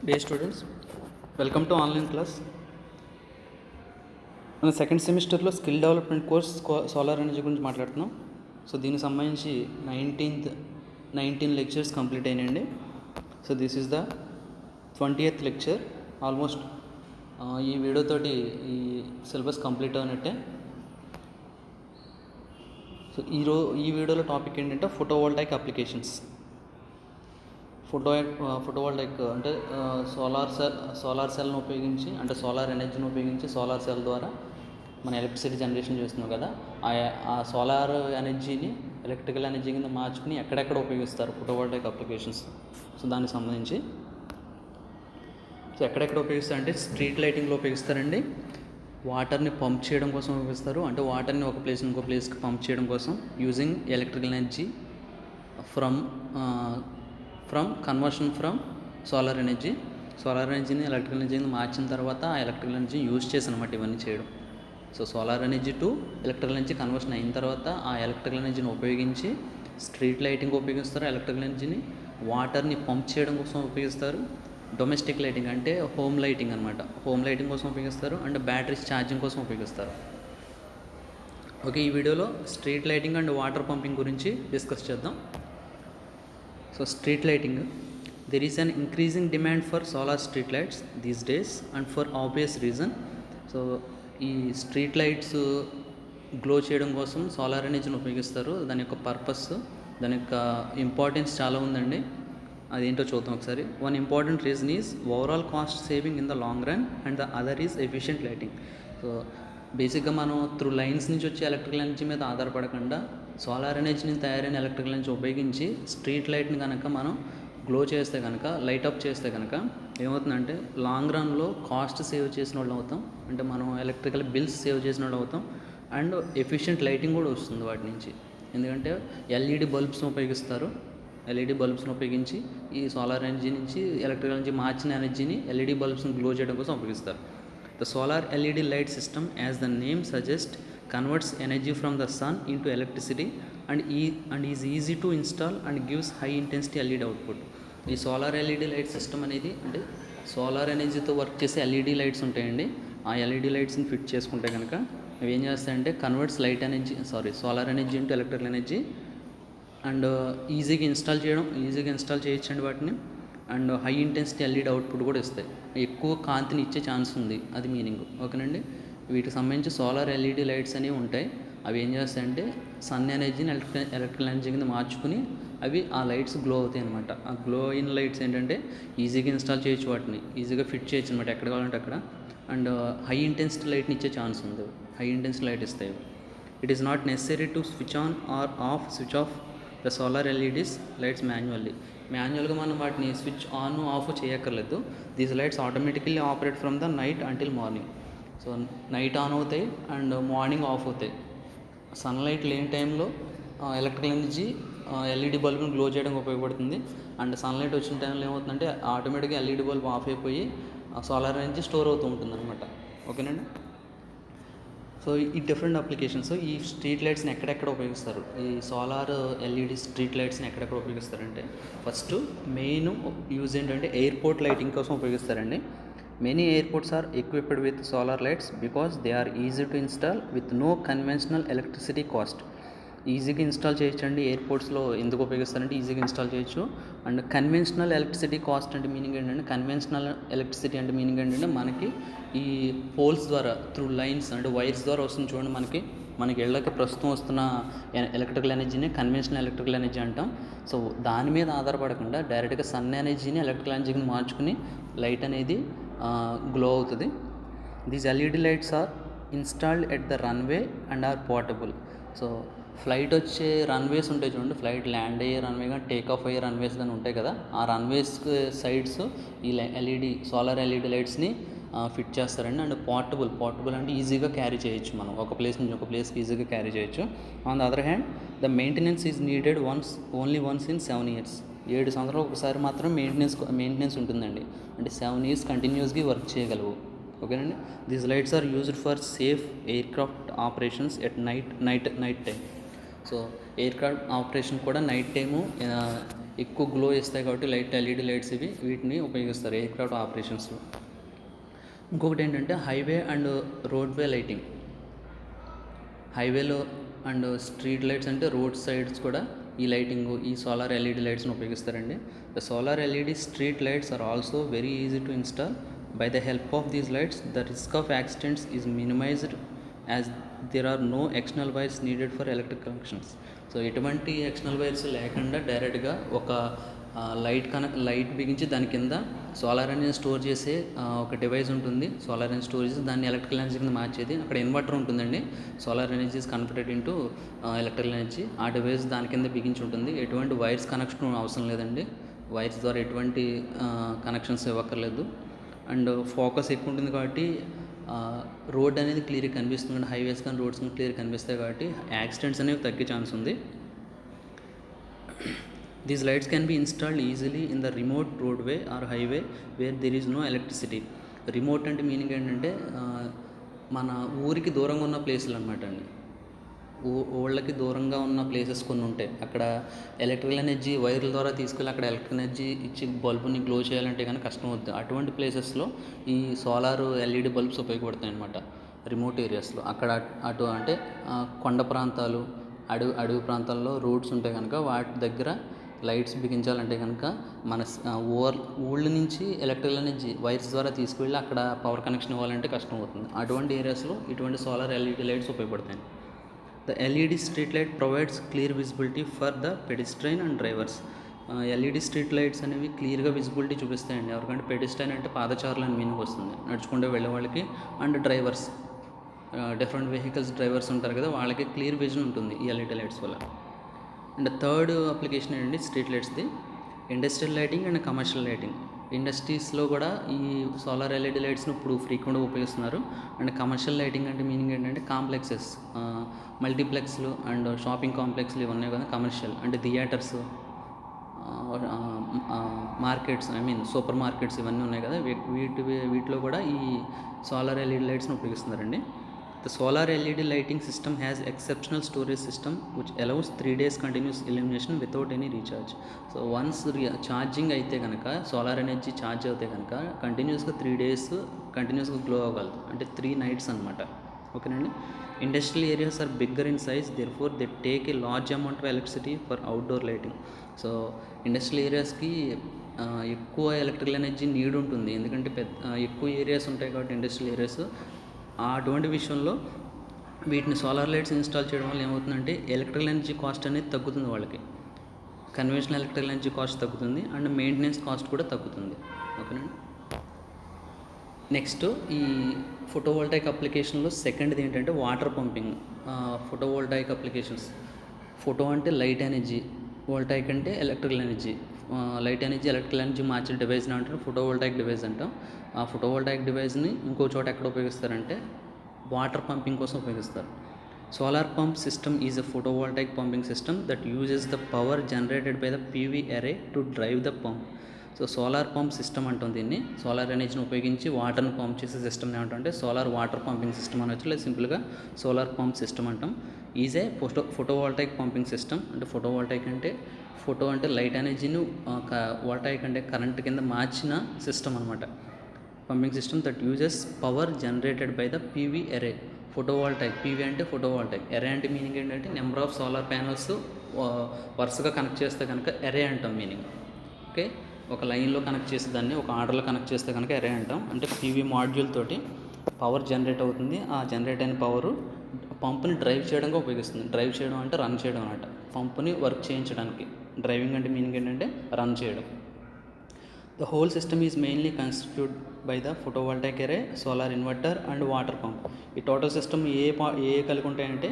Dear students, welcome to online class. మన second సెమిస్టర్లో skill development course solar energy గురించి మాట్లాడుతున్నాం. సో దీనికి సంబంధించి 19 లెక్చర్స్ కంప్లీట్ అయినాయండి. So this is the 20th lecture. Almost ఈ వీడియోతోటి ఈ సిలబస్ కంప్లీట్ అయినట్టే. సో ఈ వీడియోలో టాపిక్ ఏంటంటే ఫోటోవోల్టాయిక్ అప్లికేషన్స్. ఫోటోవోల్టాయిక్ అంటే సోలార్ సెల్ను ఉపయోగించి, అంటే సోలార్ ఎనర్జీని ఉపయోగించి సోలార్ సెల్ ద్వారా మన ఎలక్ట్రిసిటీ జనరేషన్ చేస్తున్నాం కదా, ఆ సోలార్ ఎనర్జీని ఎలక్ట్రికల్ ఎనర్జీ కింద మార్చుకుని ఎక్కడెక్కడ ఉపయోగిస్తారు ఫోటోవోల్టాయిక్ అప్లికేషన్స్. సో దానికి సంబంధించి ఎక్కడెక్కడ ఉపయోగిస్తారు అంటే స్ట్రీట్ లైటింగ్లో ఉపయోగిస్తారండి, వాటర్ని పంప్ చేయడం కోసం ఉపయోగిస్తారు, అంటే వాటర్ని ఒక ప్లేస్ ఇంకో ప్లేస్కి పంప్ చేయడం కోసం using electrical energy from conversion from solar ఎనర్జీని ఎలక్ట్రికల్ ఎనర్జీని మార్చిన తర్వాత ఆ ఎలక్ట్రికల్ ఎనర్జీ యూజ్ చేసి అనమాట ఇవన్నీ చేయడం. So solar energy to electrical energy conversion అయిన తర్వాత ఆ ఎలక్ట్రికల్ ఎనర్జీని ఉపయోగించి స్ట్రీట్ లైటింగ్ ఉపయోగిస్తారు, ఎలక్ట్రికల్ ఎనర్జీని వాటర్ని పంప్ చేయడం కోసం ఉపయోగిస్తారు, డొమెస్టిక్ లైటింగ్ అంటే హోమ్ లైటింగ్ అనమాట, హోమ్ లైటింగ్ కోసం ఉపయోగిస్తారు, అండ్ బ్యాటరీస్ ఛార్జింగ్ కోసం ఉపయోగిస్తారు. ఓకే, ఈ వీడియోలో street lighting and water pumping గురించి డిస్కస్ చేద్దాం. So street lighting, there is an increasing demand for solar street lights these days and for obvious reason. So ఈ street lights glow చేయడం కోసం solar ఎనర్జీని ఉపయోగిస్తారు. దాని యొక్క పర్పస్, దాని యొక్క ఇంపార్టెన్స్ చాలా ఉందండి. అదేంటో చూద్దాం ఒకసారి. One important reason is overall cost saving in the long run and the other is efficient lighting. So బేసిక్గా మనం త్రూ లైన్స్ నుంచి వచ్చే ఎలక్ట్రికల్ ఎనర్జీ మీద ఆధారపడకుండా సోలార్ ఎనర్జీని తయారైన ఎలక్ట్రికల్ ఎనర్జీ ఉపయోగించి స్ట్రీట్ లైట్ని కనుక మనం గ్లో చేస్తే కనుక, లైటప్ చేస్తే కనుక ఏమవుతుందంటే లాంగ్ రన్లో కాస్ట్ సేవ్ చేసిన వాళ్ళు అవుతాం, అంటే మనం ఎలక్ట్రికల్ బిల్స్ సేవ్ చేసిన వాళ్ళు అవుతాం, అండ్ ఎఫిషియెంట్ లైటింగ్ కూడా వస్తుంది వాటి నుంచి. ఎందుకంటే ఎల్ఈడి బల్బ్స్ని ఉపయోగిస్తారు, ఎల్ఈడి బల్బ్స్ని ఉపయోగించి ఈ సోలార్ ఎనర్జీ నుంచి ఎలక్ట్రికల్ ఎనర్జీ మార్చిన ఎనర్జీని ఎల్ఈడి బల్బ్స్ని గ్లో చేయడం కోసం ఉపయోగిస్తారు. The solar LED light system, as the name suggests, converts energy from the sun into electricity and is easy to install and gives high intensity LED output. ఈ solar LED light system అనేది, అంటే solar ఎనర్జీతో work చేసే LED lights ఉంటాయండి. ఆ LED లైట్స్ని fit చేసుకుంటే కనుక అవి ఏం చేస్తాయంటే converts solar energy into electrical energy, and ఈజీగా ఇన్స్టాల్ చేయొచ్చండి వాటిని, and high intensity LED output కూడా ఇస్తాయి, ఎక్కువ కాంతిని ఇచ్చే ఛాన్స్ ఉంది, అది మీనింగ్. ఓకేనండి, వీటికి సంబంధించి సోలార్ ఎల్ఈడి లైట్స్ అనేవి ఉంటాయి. అవి ఏం చేస్తాయంటే సన్ ఎనర్జీని ఎలక్ట్రికల్ ఎనర్జీ కింద మార్చుకుని అవి ఆ లైట్స్ గ్లో అవుతాయి అనమాట. ఆ గ్లో ఇన్ లైట్స్ ఏంటంటే ఈజీగా ఇన్స్టాల్ చేయొచ్చు, వాటిని ఈజీగా ఫిట్ చేయొచ్చు అనమాట ఎక్కడ కావాలంటే అక్కడ, అండ్ హై ఇంటెన్సిటీ లైట్ని ఇచ్చే ఛాన్స్ ఉంది, హై ఇంటెన్సిటీ లైట్ ఇస్తాయి. It is not necessary to switch off the solar LEDs lights మాన్యువల్గా మనం వాటిని స్విచ్ ఆన్ ఆఫ్ చేయక్కర్లేదు. These lights automatically operate from the night until morning. So night on అవుతాయి and morning of అవుతాయి. Sunlight లేని టైంలో electrical energy LED బల్బ్ని glow చేయడానికి ఉపయోగపడుతుంది, అండ్ సన్లైట్ వచ్చిన టైంలో ఏమవుతుందంటే ఆటోమేటిక్గా ఎల్ఈడి బల్బ్ ఆఫ్ అయిపోయి సోలార్ ఎనర్జీ స్టోర్ అవుతూ ఉంటుంది అనమాట. ఓకేనండి, సో ఈ డిఫరెంట్ అప్లికేషన్స్, ఈ స్ట్రీట్ లైట్స్ని ఎక్కడెక్కడ ఉపయోగిస్తారు, ఈ సోలార్ ఎల్ఈడి స్ట్రీట్ లైట్స్ని ఎక్కడెక్కడ ఉపయోగిస్తారంటే ఫస్ట్ మెయిన్ యూజ్ ఏంటంటే ఎయిర్పోర్ట్ లైటింగ్ కోసం ఉపయోగిస్తారండి. Many airports are equipped with solar lights because they are easy to install with no conventional electricity cost. ఈజీగా ఇన్స్టాల్ చేయొచ్చండి. ఎయిర్పోర్ట్స్లో ఎందుకు ఉపయోగిస్తారంటే ఈజీగా ఇన్స్టాల్ చేయొచ్చు, అండ్ కన్వెన్షనల్ ఎలక్ట్రిసిటీ కాస్ట్ అంటే మీనింగ్ ఏంటంటే, కన్వెన్షనల్ ఎలక్ట్రిసిటీ అంటే మీనింగ్ ఏంటంటే మనకి ఈ పోల్స్ ద్వారా త్రూ లైన్స్ అంటే వైర్స్ ద్వారా వస్తుంది చూడండి, మనకి ఇళ్ళకి ప్రస్తుతం వస్తున్న ఎలక్ట్రికల్ ఎనర్జీని కన్వెన్షనల్ ఎలక్ట్రికల్ ఎనర్జీ అంటాం. సో దాని మీద ఆధారపడకుండా డైరెక్ట్గా సన్ ఎనర్జీని ఎలక్ట్రికల్ ఎనర్జీని మార్చుకుని లైట్ అనేది గ్లో అవుతుంది. These LED lights are installed at the runway and are portable. So flight వచ్చే రన్వేస్ ఉంటాయి చూడండి, ఫ్లైట్ ల్యాండ్ అయ్యే రన్వే కానీ టేక్ ఆఫ్ అయ్యే రన్వేస్ కానీ ఉంటాయి కదా, ఆ రన్వేస్ సైడ్స్ ఈ సోలార్ ఎల్ఈడి లైట్స్ని ఫిట్ చేస్తారండి. అండ్ పోర్టబుల్ అంటే ఈజీగా క్యారీ చేయొచ్చు, మనం ఒక ప్లేస్ నుంచి ఒక ప్లేస్కి ఈజీగా క్యారీ చేయొచ్చు. On the other hand the maintenance is needed only once in 7 years. 7 సంవత్సరాలు ఒకసారి మాత్రం మెయింటెనెన్స్ ఉంటుందండి, అంటే 7 years కంటిన్యూస్గా వర్క్ చేయగలవు. ఓకేనండి, these lights are used for safe aircraft operations at night time. So aircraft operation కూడా నైట్ టైము ఎక్కువ గ్లో ఇస్తాయి కాబట్టి ఎల్ఈడి లైట్స్ వీటిని ఉపయోగిస్తారు ఎయిర్క్రాఫ్ట్ ఆపరేషన్స్లో. ఇంకొకటి ఏంటంటే హైవే అండ్ రోడ్వే లైటింగ్. హైవేలో అండ్ స్ట్రీట్ లైట్స్ అంటే రోడ్ సైడ్స్ కూడా ఈ లైటింగ్, ఈ సోలార్ ఎల్ఈడి లైట్స్ని ఉపయోగిస్తారండి. The solar LED street lights are also very easy to install. By the help of these lights the risk of accidents is minimized as there are no external wires needed for electric connections. So ఎటువంటి external wires లేకుండా డైరెక్ట్గా ఒక light బిగించి దాని కింద solar energy store చేసే ఒక device ఉంటుంది. సోలార్ ఎనర్జీ స్టోర్ చేసి దాన్ని ఎలక్ట్రికల్ ఎనర్జీ కింద మార్చేది. అక్కడ ఇన్వర్టర్ ఉంటుందండి. Solar energy is converted into electrical energy. ఆ డివైస్ దాని కింద బిగించి ఉంటుంది. ఎటువంటి వైర్స్ కనెక్షన్ అవసరం లేదండి. వైర్స్ ద్వారా ఎటువంటి కనెక్షన్స్ ఇవ్వక్కర్లేదు. అండ్ ఫోకస్ ఎక్కువ ఉంటుంది కాబట్టి రోడ్ అనేది క్లియర్గా కనిపిస్తుంది. హైవేస్ కానీ రోడ్స్ కానీ క్లియర్గా కనిపిస్తాయి కాబట్టి యాక్సిడెంట్స్ అనేవి తగ్గే ఛాన్స్ ఉంది. These lights can be installed easily in the remote roadway or highway where there is no electricity. Remote అంటే మీనింగ్ ఏంటంటే మన ఊరికి దూరంగా ఉన్న ప్లేసులు అనమాట అండి. ఊళ్ళకి దూరంగా ఉన్న ప్లేసెస్ కొన్ని ఉంటాయి. అక్కడ ఎలక్ట్రికల్ ఎనర్జీ వైర్ల ద్వారా తీసుకెళ్ళి అక్కడ ఎలక్ట్రికల్ ఎనర్జీ ఇచ్చి బల్బుని గ్లో చేయాలంటే కనుక కష్టం అవుతుంది. అటువంటి ప్లేసెస్లో ఈ సోలార్ ఎల్ఈడి బల్బ్స్ ఉపయోగపడతాయి అనమాట. రిమోట్ ఏరియాస్లో అక్కడ అటు అంటే కొండ ప్రాంతాలు, అడవి ప్రాంతాల్లో రోడ్స్ ఉంటాయి కనుక వాటి దగ్గర లైట్స్ బిగించాలంటే కనుక మన ఊళ్ళ నుంచి ఎలక్ట్రికల్ ఎనర్జీ వైర్స్ ద్వారా తీసుకువెళ్ళి అక్కడ పవర్ కనెక్షన్ ఇవ్వాలంటే కష్టం అవుతుంది. అటువంటి ఏరియాస్లో ఇటువంటి సోలార్ ఎల్ఈడి లైట్స్ ఉపయోగపడతాయి. The LED street light provides clear visibility for the pedestrian and drivers. LED street lights అనేవి క్లియర్గా విజిబిలిటీ చూపిస్తాయండి. ఎవరికంటే పెడిస్ట్రైన్ అంటే పాదచారులు అని మీనింగ్ వస్తుంది, నడుచుకుంటూ వెళ్ళే వాళ్ళకి. And drivers, different vehicles drivers ఉంటారు కదా, వాళ్ళకి క్లియర్ విజన్ ఉంటుంది ఈ ఎల్ఈడి లైట్స్ వల్ల. అండ్ థర్డ్ అప్లికేషన్ ఏంటంటే స్ట్రీట్ లైట్స్ది industrial lighting and commercial lighting. ఇండస్ట్రీస్లో కూడా ఈ సోలార్ ఎల్ఈడి లైట్స్ను ఇప్పుడు ఫ్రీక్వెంట్గా ఉపయోగిస్తున్నారు. అండ్ కమర్షియల్ లైటింగ్ అంటే మీనింగ్ ఏంటంటే కాంప్లెక్సెస్, మల్టీప్లెక్స్లు అండ్ షాపింగ్ కాంప్లెక్స్లు ఇవి ఉన్నాయి కదా కమర్షియల్. అంటే థియేటర్స్, మార్కెట్స్, సూపర్ మార్కెట్స్ ఇవన్నీ ఉన్నాయి కదా, వీటిలో కూడా ఈ సోలార్ ఎల్ఈడి లైట్స్ని ఉపయోగిస్తున్నారండి. The solar LED lighting system has exceptional storage system which allows 3 days continuous illumination without any recharge. So once charging అయితే కనుక సోలార్ ఎనర్జీ ఛార్జ్ అవుతే కనుక కంటిన్యూస్గా 3 days కంటిన్యూస్గా గ్లో అవ్వగలదు. అంటే 3 nights అనమాట. ఓకేనండి. Industrial areas are bigger in size, therefore they take a large amount of electricity for outdoor lighting. So industrial ఏరియాస్కి ఎక్కువ ఎలక్ట్రికల్ ఎనర్జీ నీడ్ ఉంటుంది. ఎందుకంటే ఎక్కువ ఏరియాస్ ఉంటాయి కాబట్టి ఇండస్ట్రియల్ ఏరియాస్. అటువంటి విషయంలో వీటిని సోలార్ లైట్స్ ఇన్స్టాల్ చేయడం వల్ల ఏమవుతుందంటే ఎలక్ట్రికల్ ఎనర్జీ కాస్ట్ అనేది తగ్గుతుంది వాళ్ళకి. కన్వెన్షనల్ ఎలక్ట్రికల్ ఎనర్జీ కాస్ట్ తగ్గుతుంది అండ్ మెయింటెనెన్స్ కాస్ట్ కూడా తగ్గుతుంది. ఓకేనండి. నెక్స్ట్ ఈ ఫోటోవోల్టాయిక్ అప్లికేషన్లో సెకండ్ది ఏంటంటే water pumping. Photovoltaic applications. Photo అంటే లైట్ ఎనర్జీ, వోల్టాయిక్ అంటే electrical energy. Light energy electrical energy మార్చే డివైస్ని అంటే ఫోటోవోల్టాయిక్ డివైస్ అంటాం. ఆ ఫోటోవోల్టాయిక్ డివైస్ని ఇంకో చోట ఎక్కడ ఉపయోగిస్తారంటే వాటర్ పంపింగ్ కోసం ఉపయోగిస్తారు. Solar pump system is a photovoltaic pumping system that uses the power generated by the PV array to drive the pump. So solar pump system అంటాం దీన్ని. సోలార్ ఎనర్జీని ఉపయోగించి వాటర్ని పంప్ చేసే సిస్టమ్ ఏమంటే సోలార్ వాటర్ పంపింగ్ సిస్టమ్ అనొచ్చు, లేదా సింపుల్గా సోలార్ పంప్ సిస్టమ్ అంటాం. Is a photovoltaic pumping system. అంటే ఫోటోవోల్టాయిక్ అంటే ఫోటో అంటే లైట్ ఎనర్జీని, వోల్టాయిక్ అంటే కరెంట్ కింద మార్చిన సిస్టమ్ అనమాట. Pumping system that uses power generated by the PV అరే. ఫోటోవోల్టాయిక్, పీవీ అంటే ఫోటోవోల్టాయిక్, అరే అంటే మీనింగ్ ఏంటంటే నెంబర్ ఆఫ్ సోలార్ ప్యానల్స్ వరుసగా కనెక్ట్ చేస్తే కనుక అరే అంటాం మీనింగ్. ఓకే, ఒక లైన్లో కనెక్ట్ చేసే దాన్ని ఒక ఆర్డర్లో కనెక్ట్ చేస్తే కనుక అరే అంటాం. అంటే పీవీ మాడ్యూల్ తోటి పవర్ జనరేట్ అవుతుంది. ఆ జనరేట్ అయిన పవరు పంపుని డ్రైవ్ చేయడానికి ఉపయోగిస్తుంది. డ్రైవ్ చేయడం అంటే రన్ చేయడం అన్నమాట. పంపుని వర్క్ చేయించడానికి. డ్రైవింగ్ అంటే మీనింగ్ ఏంటంటే రన్ చేయడం. The whole system is mainly constitute by the photovoltaic array, solar inverter and water pump. ఈ టోటల్ సిస్టమ్ ఏ కలిగి ఉంటాయంటే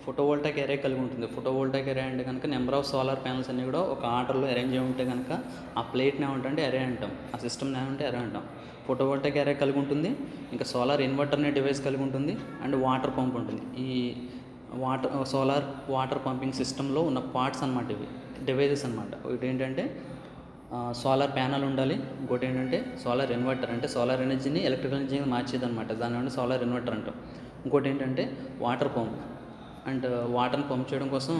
ఫోటోవోల్టాయిక్ అరే కలిగి ఉంటుంది. ఫోటోవోల్టాయిక్ అరే అంటే కనుక నెంబర్ ఆఫ్ సోలార్ ప్యానల్స్ అన్నీ కూడా ఒక ఆర్డర్లో అరేంజ్ అయి ఉంటే కనుక ఆ ప్లేట్ని ఏమంటే అరే అంటాం. ఆ సిస్టమ్ని ఏమంటే అరే అంటాం. ఫోటోవోల్టాయిక్ అరే కలిగి ఉంటుంది, ఇంకా సోలార్ ఇన్వర్టర్ అనే డివైస్ కలిగి ఉంటుంది, అండ్ వాటర్ పంప్ ఉంటుంది. ఈ సోలార్ వాటర్ పంపింగ్ సిస్టంలో ఉన్న పార్ట్స్ అనమాట ఇవి, డివైజెస్ అనమాట. ఒకటి ఏంటంటే సోలార్ ప్యానల్ ఉండాలి, ఇంకోటి ఏంటంటే సోలార్ ఇన్వర్టర్ అంటే సోలార్ ఎనర్జీని ఎలక్ట్రికల్ ఎనర్జీగా మార్చేది అనమాట, దాని అంటే సోలార్ ఇన్వర్టర్ అంటాం. ఇంకోటి ఏంటంటే వాటర్ పంప్, అండ్ వాటర్ని పంప్ చేయడం కోసం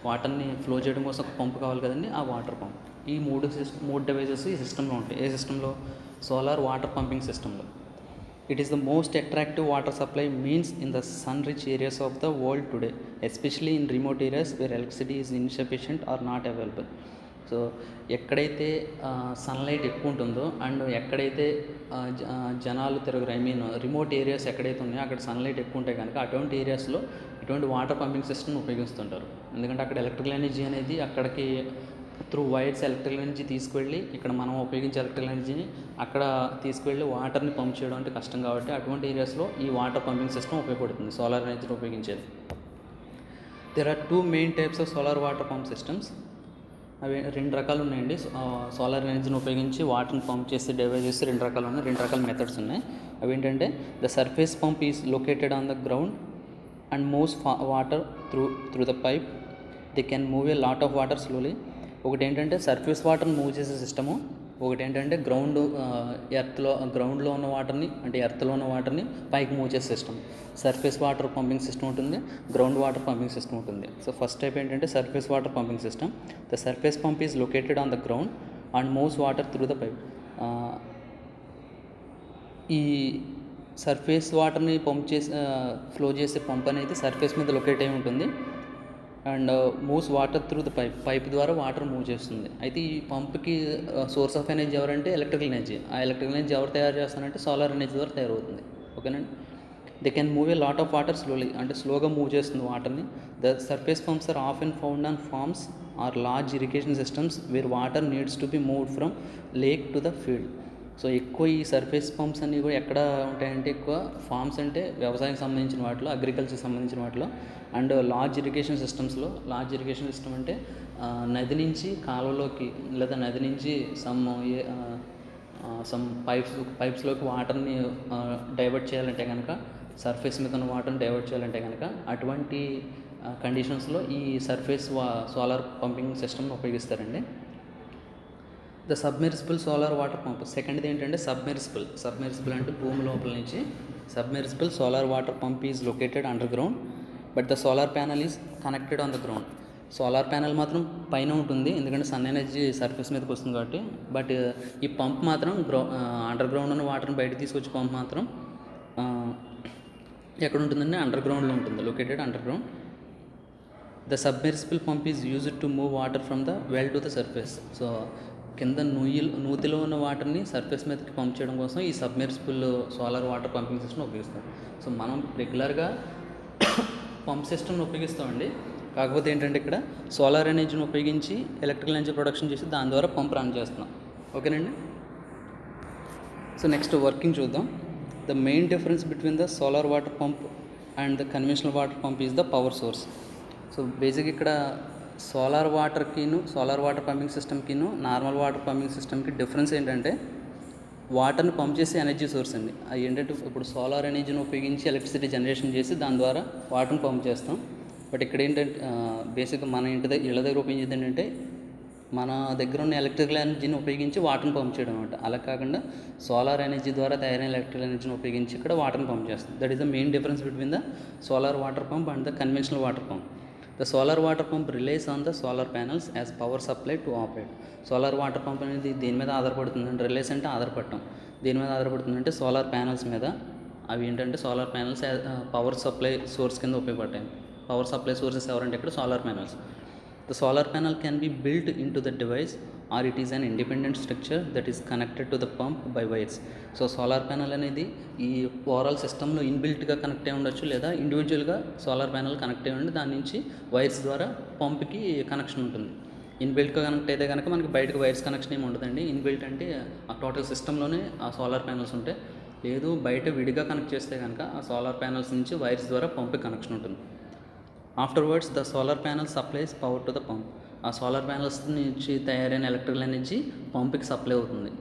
వాటర్ని ఫ్లో చేయడం కోసం ఒక పంప్ కావాలి కదండి, ఆ వాటర్ పంప్. ఈ మూడు డివైజెస్ ఈ సిస్టంలో ఉంటాయి. ఏ సిస్టంలో? సోలార్ వాటర్ పంపింగ్ సిస్టంలో. It is the most attractive water supply means in the sun-rich areas of the world today, especially in remote areas where electricity is insufficient or not available. So ఎక్కడైతే sunlight ఎక్కువ ఉంటుందో and ఎక్కడైతే జనాలు తిరగరు, I mean remote areas ఎక్కడైతే ఉన్నాయో అక్కడ sunlight ఎక్కువ ఉంటాయి కనుక అటువంటి ఏరియాస్లో ఇటువంటి వాటర్ పంపింగ్ సిస్టమ్ ఉపయోగిస్తుంటారు. ఎందుకంటే అక్కడ ఎలక్ట్రికల్ ఎనర్జీ అనేది అక్కడికి త్రూ వైర్స్ ఎలక్ట్రికల్ ఎనర్జీ తీసుకువెళ్ళి ఇక్కడ మనం ఉపయోగించే ఎలక్ట్రికల్ ఎనర్జీని అక్కడ తీసుకువెళ్ళి వాటర్ని పంప్ చేయడం అంటే కష్టం కాబట్టి అటువంటి ఏరియాస్లో ఈ వాటర్ పంపింగ్ సిస్టమ్ ఉపయోగపడుతుంది, సోలార్ ఎనర్జీని ఉపయోగించేది. There are 2 main types of solar water pump systems. అవి 2 రకాలు ఉన్నాయండి. సోలార్ ఎనర్జీని ఉపయోగించి వాటర్ని పంప్ చేసే డివైజెస్ 2 రకాలు ఉన్నాయి, 2 రకాల మెథడ్స్ ఉన్నాయి. అవి ఏంటంటే the surface pump is located on the ground and moves water through the pipe. They can move a lot of water slowly. ఒకటి ఏంటంటే సర్ఫేస్ వాటర్ని మూవ్ చేసే సిస్టము, ఒకటి ఏంటంటే గ్రౌండ్లో ఉన్న వాటర్ని అంటే ఎర్త్లో ఉన్న వాటర్ని పైకి మూవ్ చేసే system. Surface water pumping system ఉంటుంది, గ్రౌండ్ వాటర్ పంపింగ్ సిస్టమ్ ఉంటుంది. సో ఫస్ట్ టైప్ ఏంటంటే surface water pumping system. The surface pump is located on the ground and moves water through the pipe. ఈ surface వాటర్ని flow చేసే pump అనేది surface మీద locate అయి ఉంటుంది and moves water through the pipe ద్వారా water move చేస్తుంది. అయితే ఈ పంప్కి సోర్స్ ఆఫ్ ఎనర్జీ ఎవరంటే ఎలక్ట్రికల్ ఎనర్జీ. ఆ ఎలక్ట్రికల్ ఎనర్జీ ఎవరు తయారు చేస్తారంటే సోలార్ ఎనర్జీ ద్వారా తయారవుతుంది. ఓకేనండి. They can move a lot of water slowly, అంటే స్లోగా మూవ్ చేస్తుంది వాటర్ని. The surface pumps are often found on farms or large irrigation systems where water needs to be moved from lake to the field. So ఎక్కువ ఈ surface pumps అన్నీ కూడా ఎక్కడ ఉంటాయంటే ఎక్కువ ఫార్మ్స్ అంటే వ్యవసాయానికి సంబంధించిన వాటిలో, అగ్రికల్చర్కి సంబంధించిన వాటిలో అండ్ లార్జ్ ఇరిగేషన్ సిస్టమ్స్లో. లార్జ్ ఇరిగేషన్ సిస్టమ్ అంటే నది నుంచి కాలువలోకి లేదా నది నుంచి సమ్ పైప్స్లోకి వాటర్ని డైవర్ట్ చేయాలంటే కనుక, సర్ఫేస్ మీద ఉన్న వాటర్ని డైవర్ట్ చేయాలంటే కనుక అటువంటి కండిషన్స్లో ఈ సర్ఫేస్ సోలార్ పంపింగ్ సిస్టమ్ని ఉపయోగిస్తారండి. The submersible solar water pump. సెకండ్ది ఏంటంటే సబ్మెర్సిబుల్ అంటే భూమి లోపల నుంచి. Submersible solar water pump is located under ground but the solar panel is connected on the ground. Solar panel మాత్రం పైన ఉంటుంది ఎందుకంటే సన్ ఎనర్జీ సర్ఫేస్ మీదకి వస్తుంది కాబట్టి. బట్ ఈ పంప్ మాత్రం అండర్ గ్రౌండ్ ఉన్న వాటర్ని బయటకు తీసుకొచ్చే పంప్ మాత్రం ఎక్కడ ఉంటుందండి? అండర్ గ్రౌండ్లో ఉంటుంది, located under ground. The submersible pump is used to move water from the well to the surface. So కింద నూతిలో ఉన్న వాటర్ని సర్ఫేస్ మీదకి పంప్ చేయడం కోసం ఈ submersible solar water pumping system ఉపయోగిస్తాం. సో మనం రెగ్యులర్గా పంప్ సిస్టమ్ని ఉపయోగిస్తామండి. కాకపోతే ఏంటంటే ఇక్కడ సోలార్ ఎనర్జీని ఉపయోగించి ఎలక్ట్రికల్ ఎనర్జీ ప్రొడక్షన్ చేసి దాని ద్వారా పంప్ రన్ చేస్తున్నాం. ఓకేనండి. సో నెక్స్ట్ వర్కింగ్ చూద్దాం. The main difference between the solar water pump and the conventional water pump is the power source. So basic ఇక్కడ సోలార్ వాటర్ పంపింగ్ సిస్టమ్కిను నార్మల్ వాటర్ పంపింగ్ సిస్టమ్కి difference ఏంటంటే వాటర్ని pump చేసే energy source అండి. అది ఏంటంటే ఇప్పుడు సోలార్ ఎనర్జీని ఉపయోగించి ఎలక్ట్రిసిటీ జనరేషన్ చేసి దాని ద్వారా వాటర్ని పంప్ చేస్తాం. బట్ ఇక్కడ ఏంటంటే బేసిక్గా మన ఇళ్ళ దగ్గర ఉపయోగించేది ఏంటంటే మన దగ్గర ఉన్న ఎలక్ట్రికల్ ఎనర్జీని ఉపయోగించి వాటర్ని పంప్ చేయడం అనమాట. అలా కాకుండా సోలార్ ఎనర్జీ ద్వారా తయారైన ఎలక్ట్రికల్ ఎనర్జీని ఉపయోగించి ఇక్కడ వాటర్ని పంప్ చేస్తాం. That is the main difference between the solar water pump and the conventional water pump. The solar water pump relies on the solar panels as power supply to operate. Solar water pump అనేది దేని మీద ఆధారపడుతుందంటే, relays అంటే ఆధారపడటం, దేని మీద ఆధారపడుతుందంటే solar panels మీద. అవి ఏంటంటే solar panels power supply source కింద ఉపయోగపడతాయి. పవర్ సప్లై సోర్సెస్ ఎవరంటే ఇక్కడ solar panels. The solar panel can be built in to the device are it is an independent structure that is connected to the pump by wires. So solar panel అనేది ఈ overall సిస్టంలో ఇన్బిల్ట్గా connect అయి ఉండొచ్చు, లేదా ఇండివిజువల్గా solar panel connect అయి ఉండి దాని నుంచి వైర్స్ ద్వారా పంప్కి కనెక్షన్ ఉంటుంది. ఇన్బిల్ట్గా కనెక్ట్ అయితే కనుక మనకి బయటకు వైర్స్ కనెక్షన్ ఏమి ఉండదండి. ఇన్బిల్ట్ అంటే ఆ టోటల్ సిస్టంలోనే ఆ సోలార్ ప్యానల్స్ ఉంటాయి. లేదు బయట విడిగా కనెక్ట్ చేస్తే కనుక ఆ సోలార్ ప్యానల్స్ నుంచి వైర్స్ ద్వారా పంప్కి కనెక్షన్ ఉంటుంది. Afterwards the solar panel supplies power to the pump. ఆ సోలార్ ప్యానల్స్ నుంచి తయారైన ఎలక్ట్రికల్ ఎనర్జీ పంప్కి సప్లై అవుతుంది.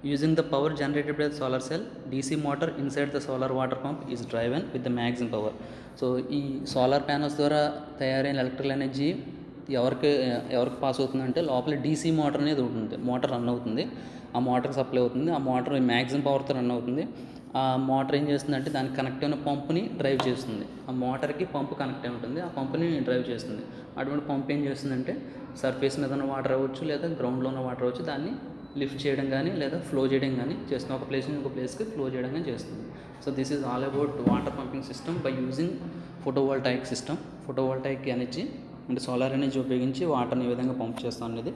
Using the power generated by the solar cell, DC motor inside the solar water pump is driven with the maximum power. So ఈ solar panels ద్వారా తయారైన electrical energy ఎవరికి ఎవరికి pass అవుతుందంటే లోపల డీసీ మోటార్ అనేది ఉంటుంది, మోటార్ రన్ అవుతుంది, ఆ మోటార్కి సప్లై అవుతుంది, ఆ మోటార్ మ్యాక్సిమం పవర్తో రన్ అవుతుంది. ఆ మోటార్ ఏం చేస్తుందంటే దానికి కనెక్ట్ అయిన పంపుని డ్రైవ్ చేస్తుంది. ఆ మోటార్కి పంపు కనెక్ట్ అయి ఉంటుంది, ఆ పంపుని డ్రైవ్ చేస్తుంది. అటువంటి పంప్ ఏం చేస్తుందంటే సర్ఫేస్ మీద ఉన్న వాటర్ అవ్వచ్చు లేదా గ్రౌండ్లో ఉన్న వాటర్ అవ్వచ్చు, దాన్ని లిఫ్ట్ చేయడం కానీ లేదా ఫ్లో చేయడం కానీ చేస్తుంది, ఒక ప్లేస్ నుంచి ఒక ప్లేస్కి ఫ్లో చేయడం కానీ చేస్తుంది. So this is all about water pumping system by using photovoltaic system. Photovoltaic energy అంటే సోలార్ ఎనర్జీ ఉపయోగించి వాటర్ని ఏ విధంగా పంప్ చేస్తాం అనేది